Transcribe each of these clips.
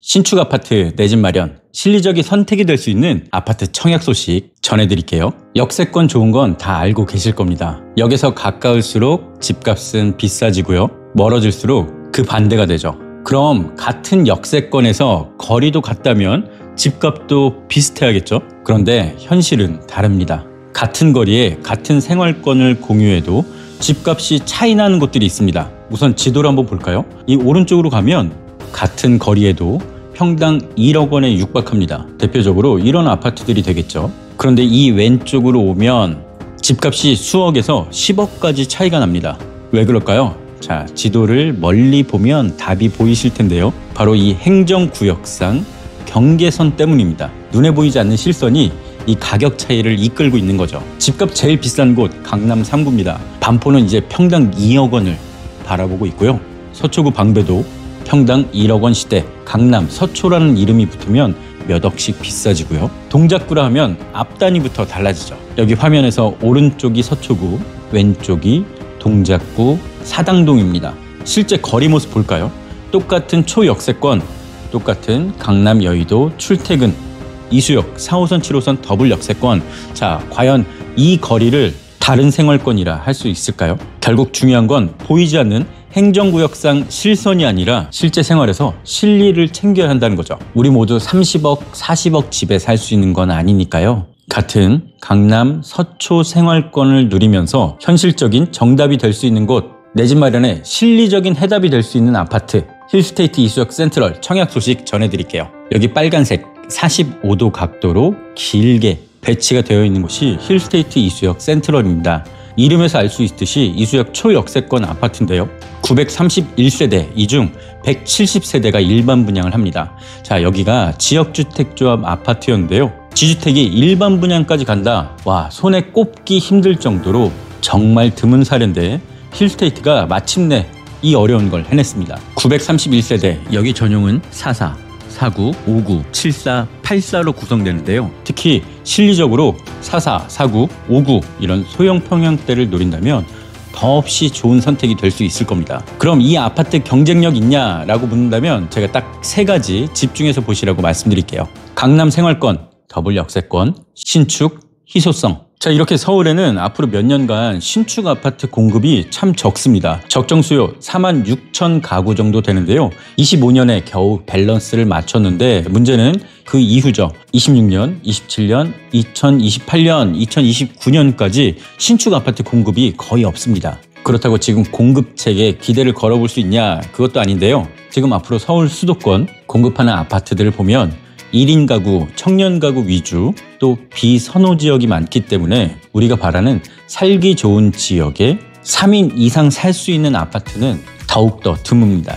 신축 아파트 내 집 마련, 실리적인 선택이 될 수 있는 아파트 청약 소식 전해드릴게요. 역세권 좋은 건 다 알고 계실 겁니다. 역에서 가까울수록 집값은 비싸지고요. 멀어질수록 그 반대가 되죠. 그럼 같은 역세권에서 거리도 같다면 집값도 비슷해야겠죠? 그런데 현실은 다릅니다. 같은 거리에 같은 생활권을 공유해도 집값이 차이 나는 곳들이 있습니다. 우선 지도를 한번 볼까요? 이 오른쪽으로 가면 같은 거리에도 평당 1억 원에 육박합니다. 대표적으로 이런 아파트들이 되겠죠. 그런데 이 왼쪽으로 오면 집값이 수억에서 10억까지 차이가 납니다. 왜 그럴까요? 자, 지도를 멀리 보면 답이 보이실 텐데요. 바로 이 행정구역상 경계선 때문입니다. 눈에 보이지 않는 실선이 이 가격 차이를 이끌고 있는 거죠. 집값 제일 비싼 곳 강남 3구입니다. 반포는 이제 평당 2억 원을 바라보고 있고요. 서초구 방배도 평당 1억 원 시대, 강남 서초라는 이름이 붙으면 몇 억씩 비싸지고요. 동작구라 하면 앞 단위부터 달라지죠. 여기 화면에서 오른쪽이 서초구, 왼쪽이 동작구 사당동입니다. 실제 거리 모습 볼까요? 똑같은 초역세권, 똑같은 강남 여의도 출퇴근, 이수역 4호선 7호선 더블 역세권. 자, 과연 이 거리를 다른 생활권이라 할 수 있을까요? 결국 중요한 건 보이지 않는 행정구역상 실선이 아니라 실제 생활에서 실리를 챙겨야 한다는 거죠. 우리 모두 30억, 40억 집에 살 수 있는 건 아니니까요. 같은 강남 서초 생활권을 누리면서 현실적인 정답이 될 수 있는 곳, 내 집 마련에 실리적인 해답이 될 수 있는 아파트, 힐스테이트 이수역 센트럴 청약 소식 전해드릴게요. 여기 빨간색 45도 각도로 길게 배치가 되어 있는 곳이 힐스테이트 이수역 센트럴입니다. 이름에서 알 수 있듯이 이수역 초역세권 아파트인데요. 931세대, 이 중 170세대가 일반 분양을 합니다. 자, 여기가 지역주택조합 아파트였는데요. 지주택이 일반 분양까지 간다. 와, 손에 꼽기 힘들 정도로 정말 드문 사례인데 힐스테이트가 마침내 이 어려운 걸 해냈습니다. 931세대, 여기 전용은 44, 49, 59, 74, 84로 구성되는데요. 특히 실리적으로 44, 49, 59 이런 소형 평형대를 노린다면 더없이 좋은 선택이 될 수 있을 겁니다. 그럼 이 아파트 경쟁력 있냐라고 묻는다면 제가 딱 세 가지 집중해서 보시라고 말씀드릴게요. 강남 생활권, 더블 역세권, 신축, 희소성. 자, 이렇게 서울에는 앞으로 몇 년간 신축 아파트 공급이 참 적습니다. 적정 수요 4만 6천 가구 정도 되는데요. 25년에 겨우 밸런스를 맞췄는데 문제는 그 이후죠. 26년, 27년, 2028년, 2029년까지 신축 아파트 공급이 거의 없습니다. 그렇다고 지금 공급책에 기대를 걸어볼 수 있냐? 그것도 아닌데요. 지금 앞으로 서울 수도권 공급하는 아파트들을 보면 1인 가구, 청년 가구 위주, 또 비선호 지역이 많기 때문에 우리가 바라는 살기 좋은 지역에 3인 이상 살 수 있는 아파트는 더욱더 드뭅니다.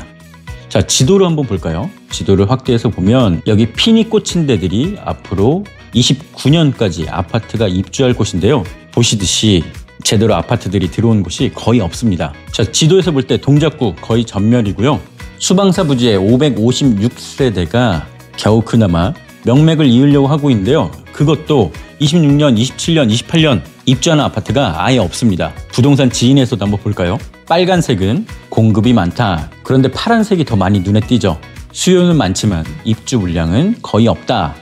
자, 지도를 한번 볼까요? 지도를 확대해서 보면 여기 핀이 꽂힌 데들이 앞으로 29년까지 아파트가 입주할 곳인데요. 보시듯이 제대로 아파트들이 들어온 곳이 거의 없습니다. 자, 지도에서 볼 때 동작구 거의 전멸이고요. 수방사 부지에 556세대가 겨우 그나마 명맥을 이으려고 하고 있는데요. 그것도 26년, 27년, 28년 입주하는 아파트가 아예 없습니다. 부동산 지인에서도 한번 볼까요? 빨간색은 공급이 많다. 그런데 파란색이 더 많이 눈에 띄죠. 수요는 많지만 입주 물량은 거의 없다.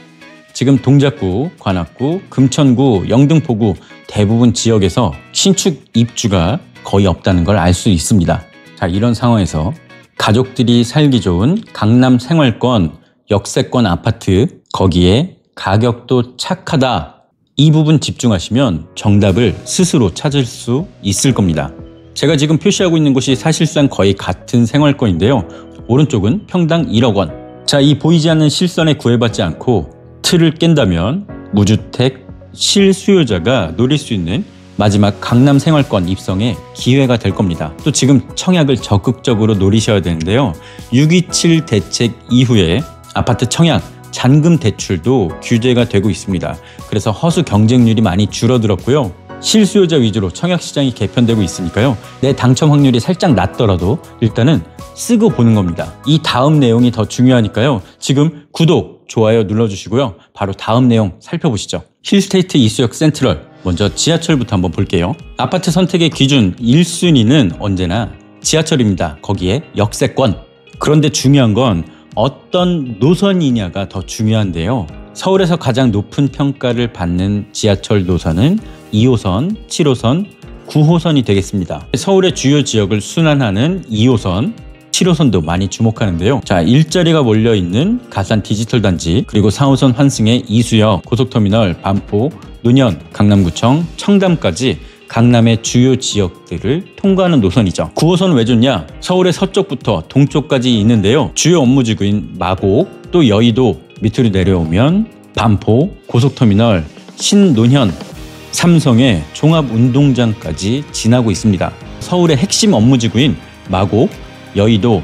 지금 동작구, 관악구, 금천구, 영등포구 대부분 지역에서 신축 입주가 거의 없다는 걸 알 수 있습니다. 자, 이런 상황에서 가족들이 살기 좋은 강남 생활권, 역세권 아파트, 거기에 가격도 착하다. 이 부분 집중하시면 정답을 스스로 찾을 수 있을 겁니다. 제가 지금 표시하고 있는 곳이 사실상 거의 같은 생활권인데요. 오른쪽은 평당 1억 원. 자, 이 보이지 않는 실선에 구애받지 않고 틀을 깬다면 무주택 실수요자가 노릴 수 있는 마지막 강남 생활권 입성의 기회가 될 겁니다. 또 지금 청약을 적극적으로 노리셔야 되는데요. 627 대책 이후에 아파트 청약, 잔금 대출도 규제가 되고 있습니다. 그래서 허수 경쟁률이 많이 줄어들었고요. 실수요자 위주로 청약 시장이 개편되고 있으니까요. 내 당첨 확률이 살짝 낮더라도 일단은 쓰고 보는 겁니다. 이 다음 내용이 더 중요하니까요. 지금 구독, 좋아요 눌러주시고요. 바로 다음 내용 살펴보시죠. 힐스테이트 이수역 센트럴, 먼저 지하철부터 한번 볼게요. 아파트 선택의 기준 1순위는 언제나 지하철입니다. 거기에 역세권. 그런데 중요한 건 어떤 노선이냐가 더 중요한데요. 서울에서 가장 높은 평가를 받는 지하철 노선은 2호선, 7호선, 9호선이 되겠습니다. 서울의 주요 지역을 순환하는 2호선, 7호선도 많이 주목하는데요. 자, 일자리가 몰려있는 가산 디지털 단지, 그리고 4호선 환승의 이수역, 고속터미널, 반포, 노년, 강남구청, 청담까지 강남의 주요 지역들을 통과하는 노선이죠. 9호선은 왜 좋냐? 서울의 서쪽부터 동쪽까지 있는데요. 주요 업무지구인 마곡, 또 여의도 밑으로 내려오면 반포, 고속터미널, 신논현, 삼성의 종합운동장까지 지나고 있습니다. 서울의 핵심 업무지구인 마곡, 여의도,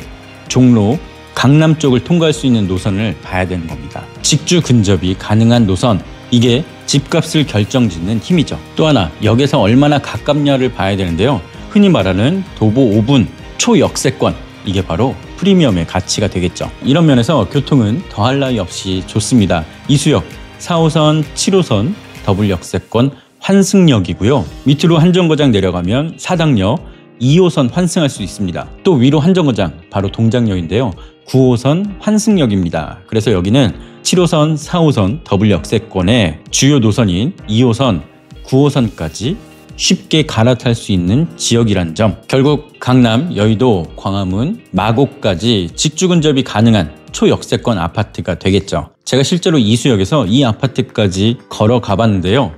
종로, 강남 쪽을 통과할 수 있는 노선을 봐야 되는 겁니다. 직주 근접이 가능한 노선, 이게 집값을 결정짓는 힘이죠. 또 하나, 역에서 얼마나 가깝냐를 봐야 되는데요. 흔히 말하는 도보 5분 초역세권, 이게 바로 프리미엄의 가치가 되겠죠. 이런 면에서 교통은 더할 나위 없이 좋습니다. 이수역, 4호선, 7호선 더블 역세권 환승역이고요. 밑으로 한 정거장 내려가면 사당역, 2호선 환승할 수 있습니다. 또 위로 한 정거장, 바로 동작역인데요. 9호선 환승역입니다. 그래서 여기는 7호선, 4호선 더블 역세권의 주요 노선인 2호선, 9호선까지 쉽게 갈아탈 수 있는 지역이란 점. 결국 강남, 여의도, 광화문, 마곡까지 직주 근접이 가능한 초역세권 아파트가 되겠죠. 제가 실제로 이수역에서 이 아파트까지 걸어가 봤는데요.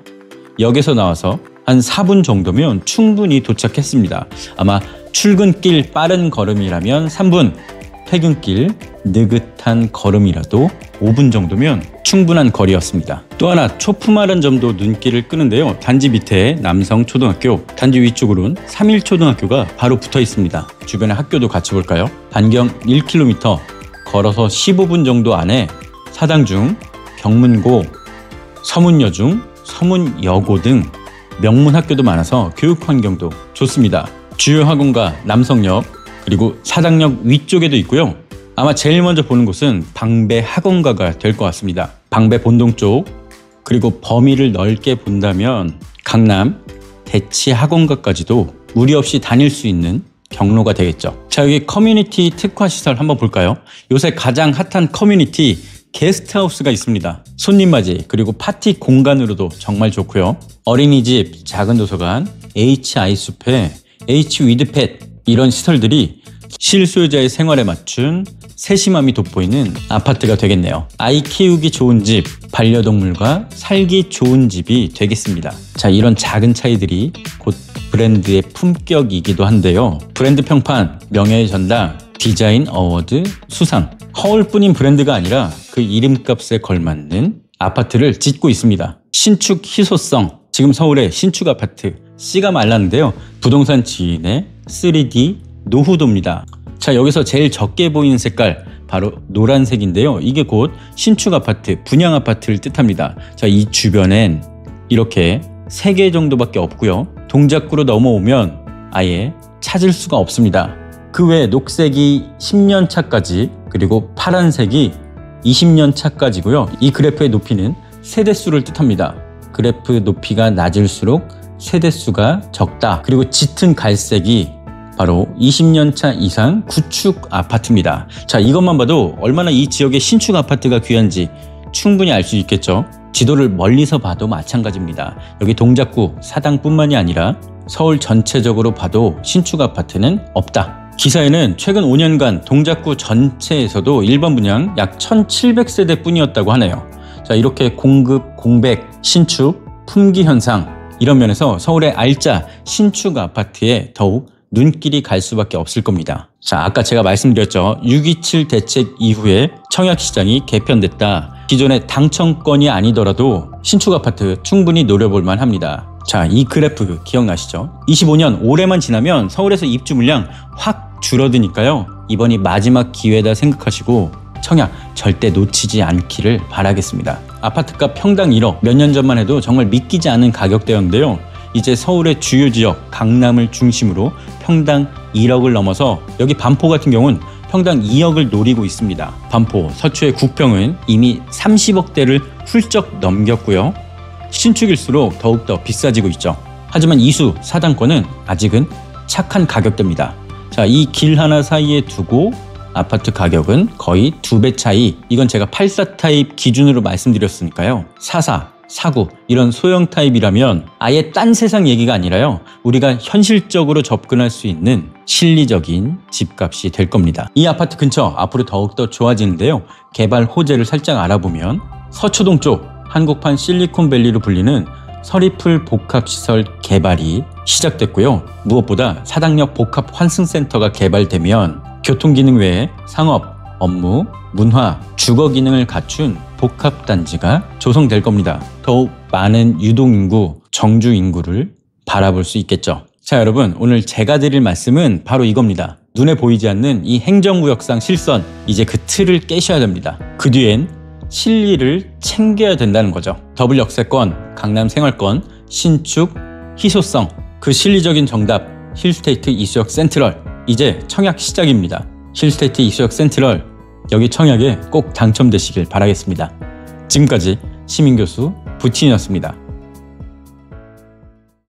역에서 나와서 한 4분 정도면 충분히 도착했습니다. 아마 출근길 빠른 걸음이라면 3분, 퇴근길 느긋한 걸음이라도 5분 정도면 충분한 거리였습니다. 또 하나 초품화란 점도 눈길을 끄는데요. 단지 밑에 남성초등학교, 단지 위쪽으로는 삼일초등학교가 바로 붙어 있습니다. 주변의 학교도 같이 볼까요? 반경 1km, 걸어서 15분 정도 안에 사당중, 경문고, 서문여중, 서문여고 등 명문 학교도 많아서 교육 환경도 좋습니다. 주요 학원과 남성역, 그리고 사당역 위쪽에도 있고요. 아마 제일 먼저 보는 곳은 방배 학원가가 될 것 같습니다. 방배 본동 쪽, 그리고 범위를 넓게 본다면 강남 대치 학원가까지도 무리 없이 다닐 수 있는 경로가 되겠죠. 자, 여기 커뮤니티 특화 시설 한번 볼까요? 요새 가장 핫한 커뮤니티 게스트하우스가 있습니다. 손님 맞이, 그리고 파티 공간으로도 정말 좋고요. 어린이집, 작은 도서관, H-아이숲에 H-위드팻, 이런 시설들이 실수요자의 생활에 맞춘 세심함이 돋보이는 아파트가 되겠네요. 아이 키우기 좋은 집, 반려동물과 살기 좋은 집이 되겠습니다. 자, 이런 작은 차이들이 곧 브랜드의 품격이기도 한데요. 브랜드 평판, 명예의 전당, 디자인 어워드 수상, 허울뿐인 브랜드가 아니라 그 이름값에 걸맞는 아파트를 짓고 있습니다. 신축 희소성, 지금 서울의 신축 아파트 씨가 말랐는데요. 부동산 지인의 3D 노후도입니다. 자, 여기서 제일 적게 보이는 색깔 바로 노란색인데요. 이게 곧 신축 아파트, 분양 아파트를 뜻합니다. 자, 이 주변엔 이렇게 3개 정도밖에 없고요. 동작구로 넘어오면 아예 찾을 수가 없습니다. 그 외에 녹색이 10년 차까지, 그리고 파란색이 20년 차까지고요. 이 그래프의 높이는 세대수를 뜻합니다. 그래프 높이가 낮을수록 세대수가 적다. 그리고 짙은 갈색이 바로 20년 차 이상 구축 아파트입니다. 자, 이것만 봐도 얼마나 이 지역의 신축 아파트가 귀한지 충분히 알 수 있겠죠. 지도를 멀리서 봐도 마찬가지입니다. 여기 동작구, 사당뿐만이 아니라 서울 전체적으로 봐도 신축 아파트는 없다. 기사에는 최근 5년간 동작구 전체에서도 일반 분양 약 1,700세대 뿐이었다고 하네요. 자, 이렇게 공급, 공백, 신축, 품귀 현상, 이런 면에서 서울의 알짜 신축 아파트에 더욱 눈길이 갈 수밖에 없을 겁니다. 자, 아까 제가 말씀드렸죠. 6.27 대책 이후에 청약시장이 개편됐다. 기존의 당첨권이 아니더라도 신축 아파트 충분히 노려볼만 합니다. 자, 이 그래프 기억나시죠? 25년 올해만 지나면 서울에서 입주 물량 확 줄어드니까요. 이번이 마지막 기회다 생각하시고 청약 절대 놓치지 않기를 바라겠습니다. 아파트값 평당 1억, 몇 년 전만 해도 정말 믿기지 않은 가격대였는데요. 이제 서울의 주요 지역 강남을 중심으로 평당 1억을 넘어서 여기 반포 같은 경우는 평당 2억을 노리고 있습니다. 반포, 서초의 국평은 이미 30억대를 훌쩍 넘겼고요. 신축일수록 더욱더 비싸지고 있죠. 하지만 이수, 사당권은 아직은 착한 가격대입니다. 자, 이 길 하나 사이에 두고 아파트 가격은 거의 2배 차이. 이건 제가 84 타입 기준으로 말씀드렸으니까요. 44, 49 이런 소형 타입이라면 아예 딴 세상 얘기가 아니라요. 우리가 현실적으로 접근할 수 있는 실리적인 집값이 될 겁니다. 이 아파트 근처 앞으로 더욱더 좋아지는데요. 개발 호재를 살짝 알아보면 서초동 쪽 한국판 실리콘밸리로 불리는 서리풀 복합시설 개발이 시작됐고요. 무엇보다 사당역 복합환승센터가 개발되면 교통기능 외에 상업, 업무, 문화, 주거 기능을 갖춘 복합단지가 조성될 겁니다. 더욱 많은 유동인구, 정주인구를 바라볼 수 있겠죠. 자, 여러분, 오늘 제가 드릴 말씀은 바로 이겁니다. 눈에 보이지 않는 이 행정구역상 실선, 이제 그 틀을 깨셔야 됩니다. 그 뒤엔 실리를 챙겨야 된다는 거죠. 더블 역세권, 강남 생활권, 신축, 희소성, 그 실리적인 정답, 힐스테이트 이수역 센트럴. 이제 청약 시작입니다. 힐스테이트 이수역 센트럴, 여기 청약에 꼭 당첨되시길 바라겠습니다. 지금까지 시민교수 부친이었습니다.